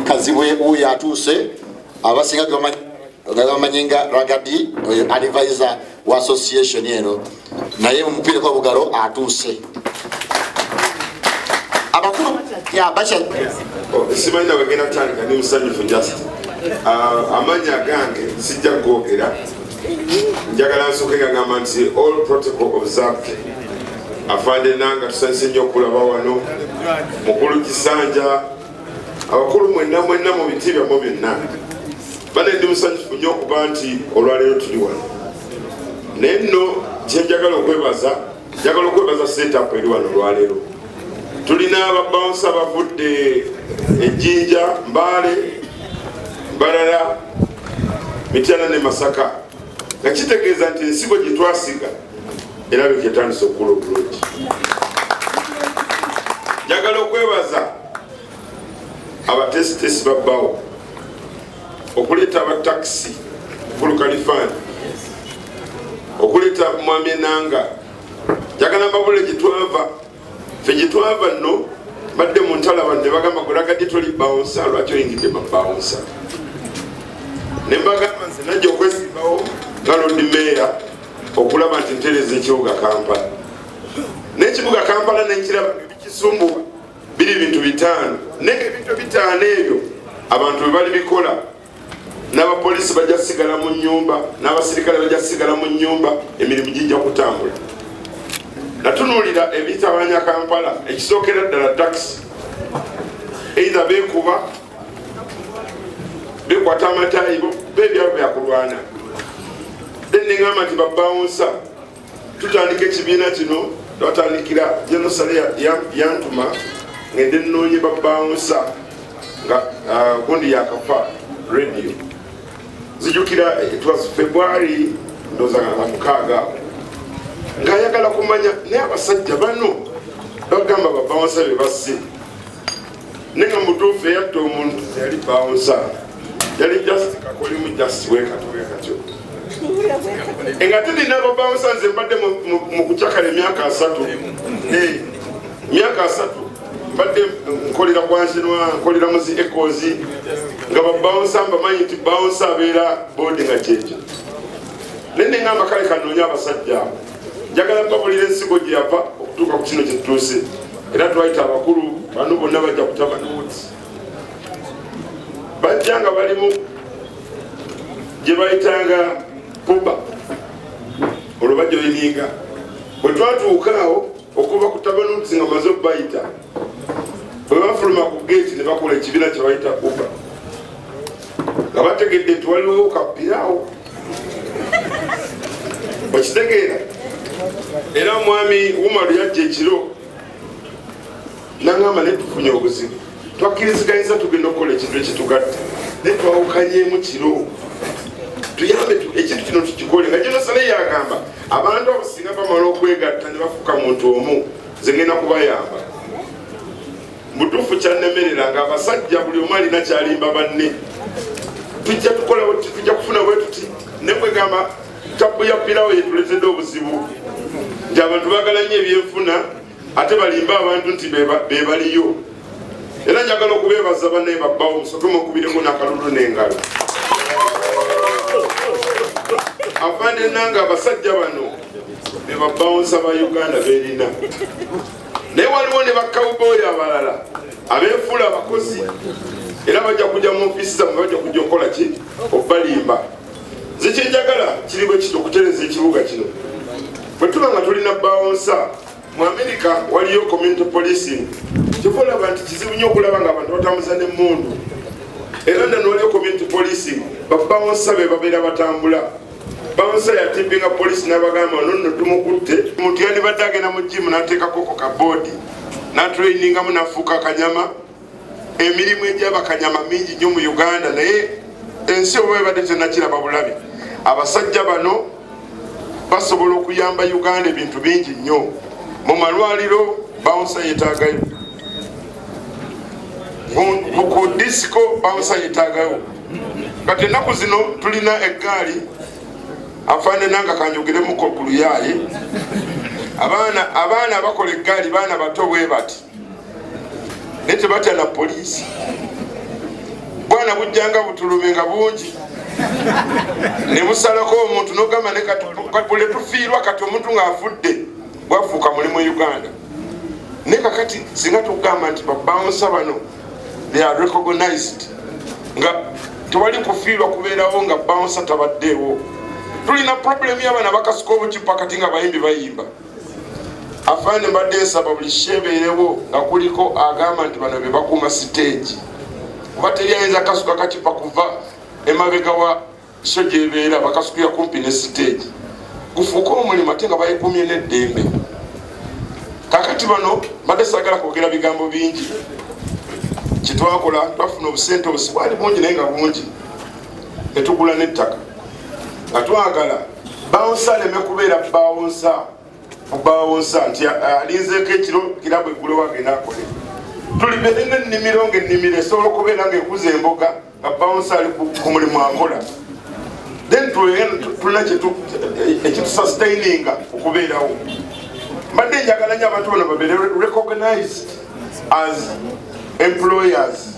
kazibwe uya atuse abasinga gamanyenga ragadi advisor wa association yeno naye mupire kwa bugaro atuse abakuru ya basha simaina bagenda tandika ni musanyufu just amanya gange sijja kwogera njagala nsooke ngamba nti all protocol observed afande nanga tusanise nnyo okulaba wano mukulu Kisanja abakulu mwenna mu biti byammwe byonna bane ndi musanyufu nnyo okuba nti olwaleero tuli wano naye nno kyenjagala okwebaza setup eri wano olwaleero tulina ababawunsa bavudde Ejjinja Mbale Mbarara Mityana ne Masaka nga kitegeeza nti ensigo gye twasiga era byetandise okukula obulungi. Njagala okwebaza abatesitesi babbawo okuleeta abatakisi Mukulu Kalifani okuleeta Mwami Enanga njagala mbabule gye twava nno badde mu ntalaba ne bagamba gulagadde toli bawunsa lwaki oyingidde babawunsa ne mbagamba nze najja okwesimbawo nga Lord Mayor okulaba nti ntereza ekibuga Kampala n'ekibuga Kampala nenkiraba ebikisumbuwa biri bintu bitaano naye ebintu bitaano ebyo abantu bwe bali bikola n'abapoliisi bajja sigala mu nnyumba n'abasirikale bajja sigala mu nnyumba emirimu gijja kutambula. Natunuulira ebitabanya Kampala ekisookera ddala taxi either beekuba bekwata amatayibo bebyabo byakulwana neŋŋamba nti babawunsa tutandika ekibiina kino twatandikira jenosale yantuma ngende nnoonye babawunsa nga gundi yakafa radio zijukira it was February ndoza nga mukaaga ngayagala kumanya naye abasajja bano bagamba babawunsa be basse nenga mutuufu eyatta omuntu yali bawunsa yali just kakolimu just wekatyo nga tulina babawunsa nze mbadde mu kucakala emyaka 3 myaka 3 mbadde nkolera kwansinwa nkolera muzi ekozi nga babawunsa mbamanyi nti bawunsa abeera boodi nga kyekyo naye neŋŋamba kale kanoonya abasajja abo njagala mbabulira ensigo gye yava okutuuka ku kino kyetutuuse era twayita abakulu bano bonna bajja kutaba nooti bajja nga balimu gye bayitanga puba olwo bajja oyininga bwe twatuukaawo okuva ku tabanuuti nga maze okubayita bwe bafuluma ku geeti ne bakola ekibiina kye bayita puba nga bategedde nti waliwo kapiraawo okitegeera era mwami Umaru yajja ekiro n'angamba netufunye obuzibu twakkiriziganyisa tugenda okukola ekintu ekitugatta naye twawukanyemu kiro tuyambe ekintu kino tukikole nga jenosale yagamba abantu abo singa bamala okwegatta ne bafuuka muntu omu ze ngenda kubayamba mutuufu kyannemerera nga abasajja buli omu alina kyalimba banne tujja kufuna bwe tuti ne bwegamba tabu ya pirawo yetuletedde obuzibu nti abantu bagala nnyo ebyenfuna ate balimba abantu nti bebaliyo era njagala okubeebaza bannaye babbawo musoke mukubiremu n'akalulu n'engalo afande nanga abasajja bano be babawunsa ba Uganda berina naye waliwo ne bakawuboyi abalala abeefuula abakozi era bajja kujja mu ofiisi zammwe bajja kujja okukola ki okubalimba zekyenjagala kiri bwe kiti okutereza ekibuga kino bwe tuba nga tulina bawunsa mu America waliyo community policing kifolaba nti kizibu nnyo okulaba nga abantu batambuza n'emmundu era nda waliyo community policing babawunsa be babeera batambula bawunsa yatippinga polisi n'abagamba nonno tumukutte omuntu yandibadde agenda mu jimu n'ateekako ka boodi n'atrainingamu n'afuuka akanyama emirimu egy'abakanyama mingi nnyo mu Uganda naye ensi oba ebadde tennakiraba bulabi abasajja bano basobola okuyamba Uganda ebintu bingi nnyo mu malwaliro bawunsa yeetaagayo ku disiko bawunsa yeetaagayo kati ennaku zino tulina eggaali afande nanga kanyogeremu ko ku luyaye abaana abakola eggaali baana bato bwe bati naye tebatya na poliisi obwana bujjanga butulume nga bungi ne busalako omuntu n'ogamba ne bule tufiirwa kati omuntu ng'afudde bwafuuka mulimu Uganda. Ne kakati singa tugamba nti babawunsa bano they are recognized nga tewali kufiirwa kubeerawo nga bawunsa tabaddeewo. Tulina problem y'abaana bakasuka obukipa kati nga bayimbi bayimba. Afande mbadde nsaba buli shebeerewo nga kuliko agamba nti bano be bakuuma stage. Kuba teri ayinza kasuka kakipa kuva emabega wa so gyebeera bakasukira kumpi ne stage. Gufuuka omulimu ate nga bayekumye n'eddembe. Kakati bano mbadde saagala kwogera bigambo bingi. Kitwakola twafuna obusente obusibwali bungi naye nga bungi. Ne tugula n'ettaka. Nga twagala bawunsa aleme kubeera bawunsa nti alinzeeko ekiro kirabu eggulo wagenda akole. Tulibeere n'ennimiro ng'ennimiro esobola okubeera ng'ekuza emboga nga bawunsa ali ku mulimu akola. Then tulina ekitusustaininga okubeerawo. Mbadde njagala nnyo abantu bano babeere recognized as employers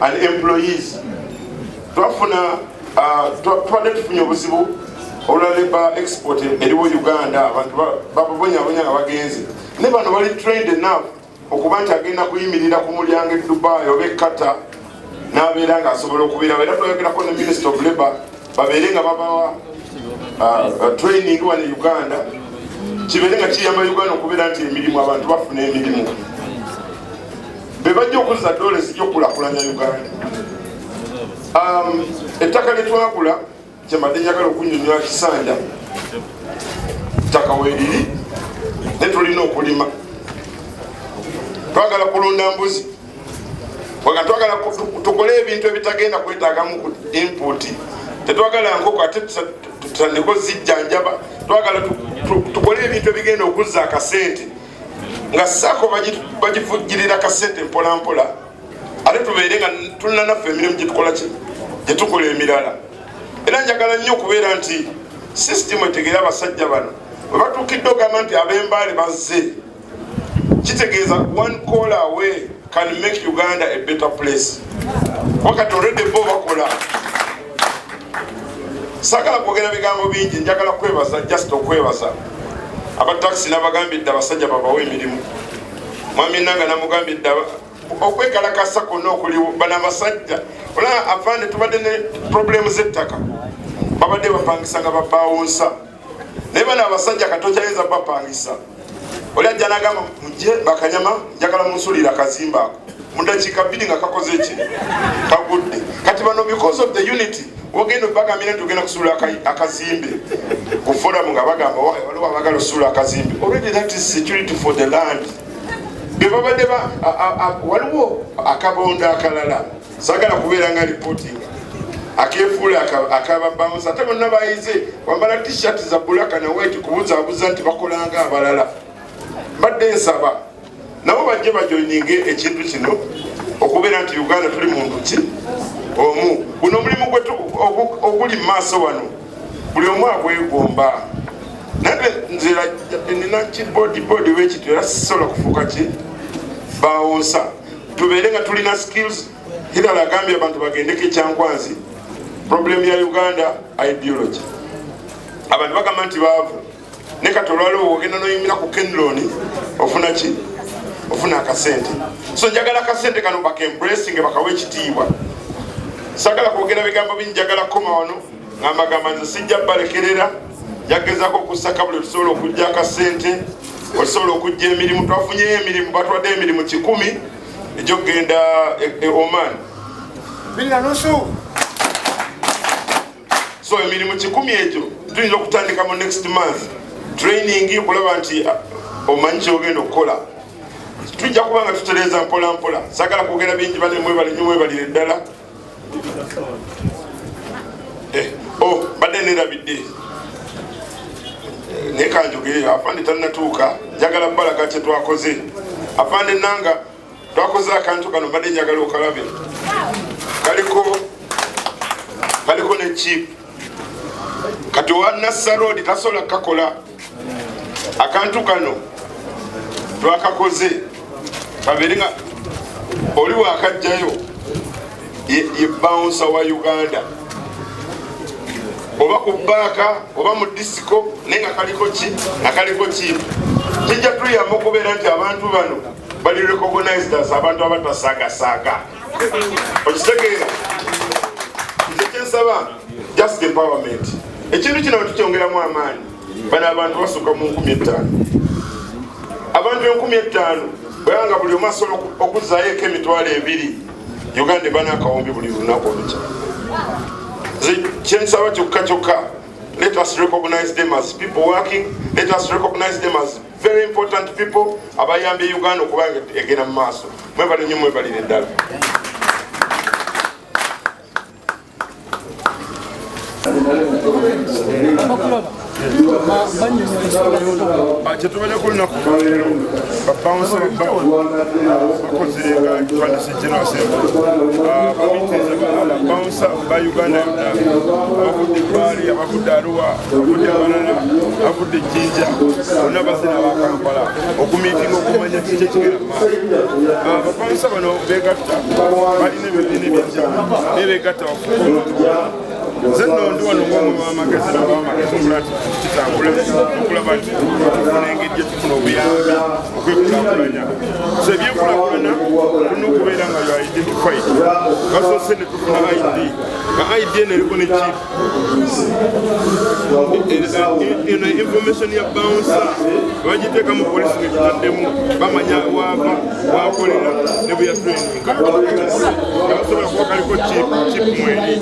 and employees. Twafuna twadde tufunye obuzibu olwa labor export eriwo Uganda, abantu bababonyabonya nga bagenze. Ne bano bali trained enough okuba nti agenda kuyimirira ku mulyango e Dubai oba e Qatar n'abeera ng'asobola okubeera. Era twayogerako ne Minister of Labor babeere nga babawa training wano e Uganda, kibeere nga kiyamba Uganda okubeera nti emirimu abantu bafuna emirimu. Be bajja okuzza doole zijja okulakulanya Uganda. Ettaka lye twagula kyembadde njagala okunnyonnyola Kisanja, ttaka weeriri ne tulina okulima. Twagala kulunda mbuzi, twagala tukole ebintu ebitagenda kwetaagamu ku input. Tetwagala nkoko ate tutandiko zijjanjaba. Twagala tukole ebintu ebigenda okuzza akasente nga ssaako bagivujjirira kasente mpola mpola, ate tubeere nga tulina naffe emirimu gyetukola gyetukola emirala. Era njagala nnyo okubeera nti sisitimu etegeera abasajja bano bwe batuukidde ogamba nti ab'embaale bazze, kitegeeza one call away can make Uganda a better place. Wakati already bo bakola. Sagala kwogera bigambo bingi, njagala kwebaza, just okwebaza abataxi n'abagambidde abasajja babawe emirimu. Mwami Nanga namugambidde okwekalakasa konna okuli bana abasajja. Olaba afande tubadde ne problemu z'ettaka, babadde bapangisa nga babawunsa. Naye bano abasajja katokyayinza bapangisa. Oli ajja n'agamba mujje Bakanyama njagala munsulira akazimba ako. Mu ddakiika 2 nga kakoze ki? Kagudde. Kati bano because of the unity ogenda bagambira nti ogenda kusuula akazimbe ku forum nga bagamba waliwo abagala osuula akazimbe. Already that is security for the land. Be babadde waliwo akabonda akalala sagala kubeera nga reporting akefuula akababawunsa. Ate bonna bayize wambala t-shirt za bulaka na white kubuzaabuza nti bakolanga abalala. Mbadde nsaba nabo bajje bajoininge ekintu kino okubeera nti Uganda tuli muntu ki omu. Guno omulimu gwe oguli mu maaso wano buli omu agwegomba. Nange nzira nina kiboodi w'ekito era sisobola kufuuka ki bawunsa. Tubeere nga tulina skills. Hilala agambye abantu bagendeko ekyankwanzi. Problem ya Uganda ideology. Abantu bagamba nti baavu. Ne kati olwaliwo ogenda n'oyimira ku Kenloni ofuna ki? Ofuna akasente. So njagala akasente kano bakembracing bakawa ekitiibwa. Sagala kwogera bigambo bingi, njagala kukoma wano ng'amagamba nze sijja balekerera. Yagezaako okusaka buli tusobola okujja akasente, osobola okujja emirimu. Twafunyeyo emirimu, batwadde emirimu 10 egy'okugenda e Oman. So emirimu 10 egyo tuyinza okutandika mu next month training okulaba nti omanyi kyogenda okukola. Tujja kuba nga tutereeza mpola mpola. Sagala kwogera bingi, bale mwebalire ddala. Badde nerabidde naye kanjogere afande tannatuuka. Njagala balaga kye twakoze. Afande Nanga twakoze akantu kano badde njagala okalabe. Kaliko ne chip kati wa Nassa Road tasobola kakola. Akantu kano twakakoze kabeere nga oli wakajjayo bouncer wa Uganda oba ku bbaaka oba mu disiko naye nga kaliko ki kijja tuyamba okubeera nti abantu bano bali recognized as abantu abatasaagasaaga okitegeera nze kyensaba just empowerment ekintu kino tukyongeramu amaanyi bano abantu basukka mu 5000 abantu 5000 bwanga buli omu asobola okuzzaayoeko emitwalo 2 Uganda banakawombi buli lunaku olukya kyensaba kyokka let us recognize them as people working, let us recognize them as very important people abayambe Uganda okubanga egenda mu maaso mwebale nnyo mwebalire ddala kyetubanya kulunaku babawunsa bakozirenga twandise general assembly babawunsa ba Uganda yonna abavudde Bali abavudde Arua abavudde Malala abavudde Jinja bonna bazina ba Kampala okumiitinga okumanya kiki ekigenda mu maaso babawunsa bano beegatta balina ebibiina ebyenjawulo naye beegatta nze nno ndi wano ng'omwami w'amagezi n'abamagezi okula nti kitambula okulaba nti tufuna engeri gye tufuna obuyambi okwekulaakulanya so ebyenkulaakulana tulina okubeera nga yo identified basoose ne tufuna ID nga ID eno eriko ne chip eno information ya bouncer bagiteeka mu polisi ne tutaddemu bamanya waava wakolera ne bwe yatraininga nga basobola kuba kaliko chip mweri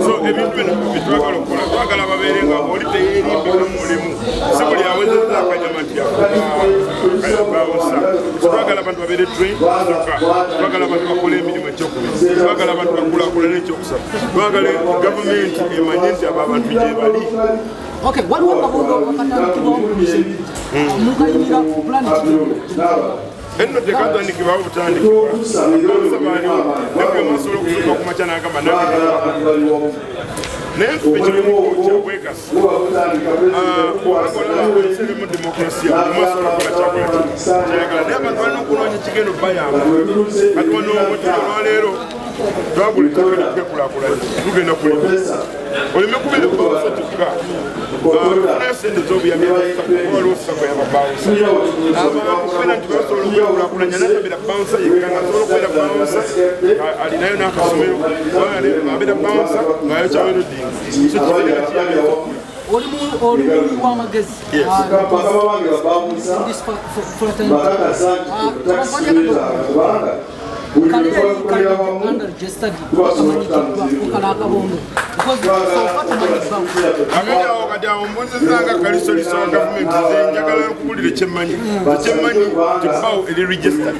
so ebintu bitwagala okukola twagala babeere nga oli teyeerimbika mulimu si buli awezezza akanyama nti yakayabawusa twagala abantu babeere train soka twagala abantu bakola emirimu ekyokubiri twagala abantu bakulaakulana ekyokusatu twagala gavumenti emanye nti abo abantu gye bali Okay, waliwo kabondo akatandikibwa omulimu mukayimira pulani enno tekatandikibwawo butandikibwa baaliwo nebwe masobola okutuuka ku makya n'agamba naye ekirimu kyabwegasi obakola mu demokrasiya omasobola kola kyakola kyayagala naye abantu balina okunoonya ekigendo bayamba kati wano omutiro olwaleero twagula ettaka lyokwekulaakulanya tugenda kulima olime kubeera kubawusa kyokka tufunayo sente z'obuyambi waliwo sako yababawusa abantu kubeera nti basobola okwekulaakulanya natabeera bawusa yekka nga asobola okubeera bawusa alinayo n'akasomero abeera bawusa ngaayo kyawelodinga so kibeera kiyambira oli w'amagezi agendawo kati awo mbuzizanga kalisoliso wa gavumenti nze njagala okuwulira ekyemanyi ti bawo eri registered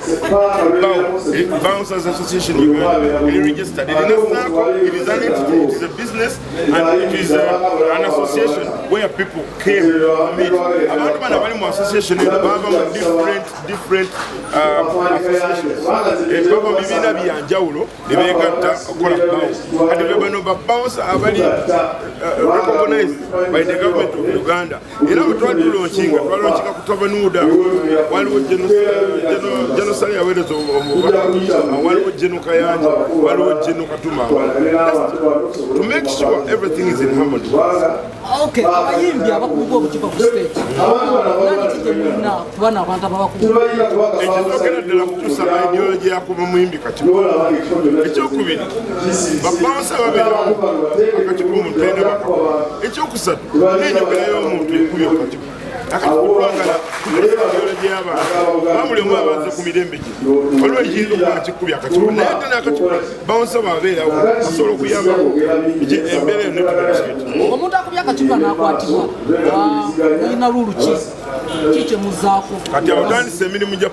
bawo bouncers association Uganda eri registered erina sako it is an entity, it is a business and it is an association where people came to meet abantu bana bali mu association baba mu different associations baba mu bibiina byanjawulo ne beegatta okukola bawo kati be bano babawusa abali recognized by the government of Uganda era bwe twalulonkinga kutabanuuda waliwo genosali yaweereza omubaka waliwo Geno Kayanja waliwo Geno Katuma to make sure everything is in harmony. Okay, abayimbi abakuba obukipa ku stage nani kijemulina kubana abantu abakuba ekizokera ddala kutuusa ideology yakuba muyimbi Katiba ekyokubiri babawusa babiri Akatiba omuntu alina bakaba ekyokusatu n'enjogera y'omuntu ekubye Katiba akatubwangala ideology y'abantu bamuli omu abaze ku mirembe gye waliwo ekiyinza okuba kikubye Akatiba naye ate n'Akatiba bawusa babeerawo basobola okuyambako embeera yonna etunakireeti omuntu akubye Akatiba n'akwatibwa alina lulu ki kyemuzaako kati awutandisa emirimu gya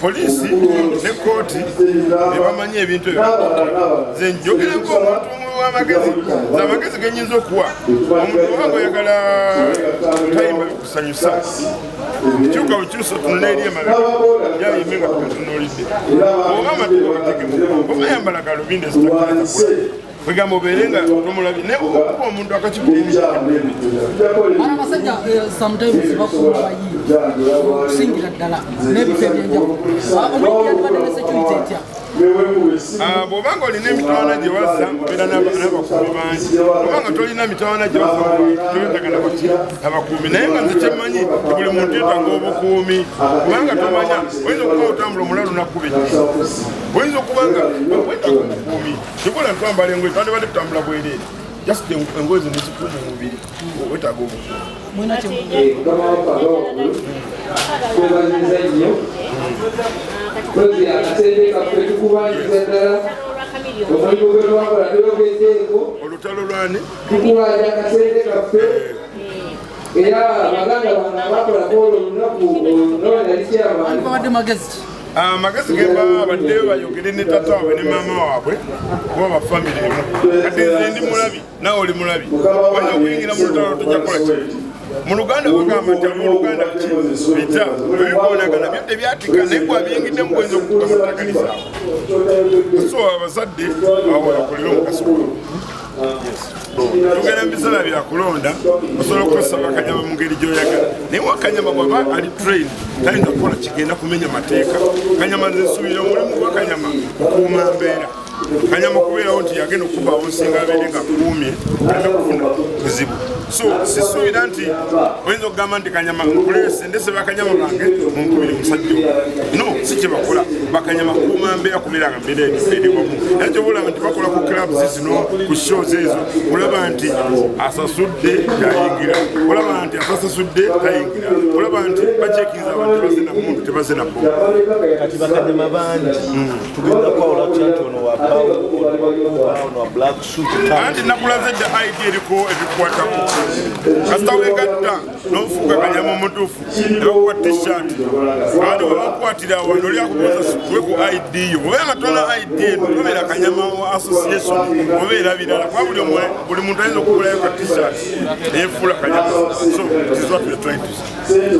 poliisi ne kooti ne bamanya ebintu ebyo nze njogereko omuntu w'amagezi ze amagezi genyinza okuwa omuntu obanga oyagala tayimba bikusanyusa kyuka bukyusa otunula eri emabega yayime nga tukatunulidde oba amateeka gategemu oba yambala galubindi ezitakiratakula kwegamba obeere nga tomulabi naye okuba omuntu akakibulira bana abasajja sometimes bakuba bayimbi okusingira ddala n'ebifo ebyenjawulo omuyimbi yandibadde ne security etya bw'obanga olina emitawaana gye wazza obeera n'abakuumi bangi, obanga tolina mitawaana gye wazza toyetagana abakuumi. Naye nga nze kyemmanyi buli muntu yeetaaga obukuumi, kubanga tomanya oyinza okuba otambula omulala lunaku bejji, oyinza okuba nga weetaaga obukuumi. Kikola ntwambala engoye twandibadde tutambula bwereere, just engoye zino zikuuma omubiri, weetaaga obukuumi. Kozi akasente kaffe tukubanyiza ddala omulimu gwe twakola tweyogeddeko olutalo lwani tukubanja akasente kaffe era baganda bange abakolako olwo olunaku babadde magezi amagezi gemba baddeyo bayogere ne tata waabwe ne maama waabwe kuba bafamire emu. Kati nze ndi mulabi nawe oli mulabi, wayinza okuyingira mu lutalo tojja kukola kintu. Mu Luganda bagamba nti mu Luganda bita ebigonagana byadde byatika naye gwabiyingidde mu bwenza okugamataganizaako. So abazadde awo yakolera omukasukulu tugenda mu biseera bya kulonda osobola okukozesa bakanyama mu ngeri gy'oyagala, naye wakanyama bw'aba ali train tayinza kukola kigenda kumenya mateeka. Kanyama nze nsuubira omulimu gwa kanyama okukuuma mbeera. Kanyama kubeerawo nti yagenda okubaawo nsinga abeere nga kuumye alina kufuna buzibu. So sisuubira nti oyinza okugamba nti kanyama nkuleese ndese bakanyama bange munkubire musajja no, si kye bakola. Bakanyama kuuma mbeera kubeera nga mbeera eri wamu. Naye kyoboolaba nti bakola ku clubs zino ku shows ezo, olaba nti asasudde yayingira, olaba nti atasasudde tayingira, olaba nti bakyekinza abantu tebaze na muntu tebaze na bo. Kati bakanyama bangi tugenda kwawula nti ono wa ono wa black suit anti nakulaze dda ID eriko ebikwatako kasita wegatta n'ofuuka kanyama omutuufu ebakuwa t-shirt kandi webakukwatira wano oli akubuuza weku ID yo obeera nga tolina ID eno tobeera kanyama wa association obeera birala kuba buli muntu ayinza okugulayo ka t-shirt neyefuula kanyama. So it is what we are trying to say.